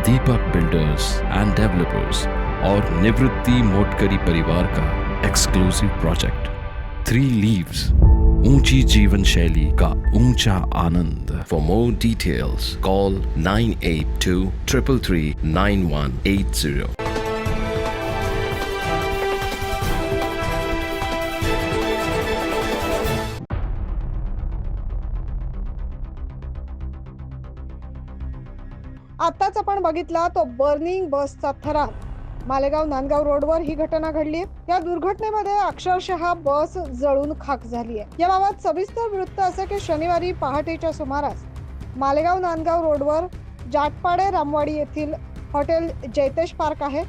Deepak builders end developers और निवृत्ति मोटकरी परिवार का एक्सक्लूसिव प्रोजेक्ट 3 लीव्स, ऊंची जीवन शैली का ऊंचा आनंद। For more details call 9823339180। आताच आपण बघितला तो बर्निंग बसचा थरार। मालेगाव नांदगाव रोडवर ही घटना घडली। या दुर्घटनेमध्ये अक्षरशः बस जळून खाक झाली आहे। याबाबत सविस्तर वृत्त असे की शनिवारी पहाटेच्या सुमारास मालेगाव नांदगाव रोडवर जाटपाडे रामवाडी येथील हॉटेल जैतेश पार्क आहे,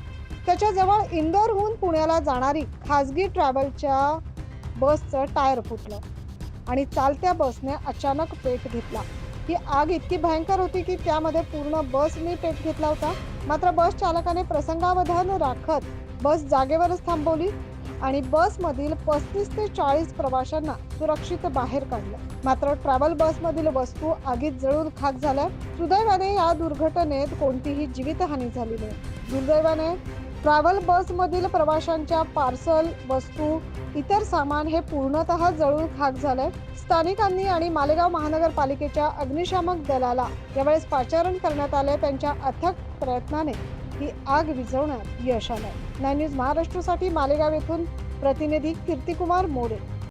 त्याच्या जवळ इंदोरहून पुण्याला जाणारी खासगी ट्रॅव्हलच्या बसचं टायर फुटलं आणि चालत्या बसने अचानक पेट घेतला। ही आग इतकी भयंकर होती की त्यामध्ये पूर्ण बसने पेट घेतला होता। मात्र बस चालकाने प्रसंगावधान राखत बस जागेवरच थांबवली आणि बसमधील 35 ते 40 प्रवाशांना सुरक्षित बाहेर काढलं। मात्र ट्रॅव्हल बसमधील वस्तू आगीत जळून खाक झाल्या। सुदैवाने या दुर्घटनेत कोणतीही जीवितहानी झाली नाही। दुर्दैवाने ट्रॅव्हल बसमधील प्रवाशांच्या पार्सल, वस्तू, इतर सामान हे पूर्णतः जळून खाक झालंय। स्थानिकांनी आणि मालेगाव महानगरपालिकेच्या अग्निशामक दलाला यावेळेस पाचारण करण्यात आले। त्यांच्या अथक प्रयत्नाने ही आग विझवण्यात यश आलंय। 9 न्यूज महाराष्ट्रासाठी मालेगाव येथून प्रतिनिधी कीर्तिकुमार मोरे।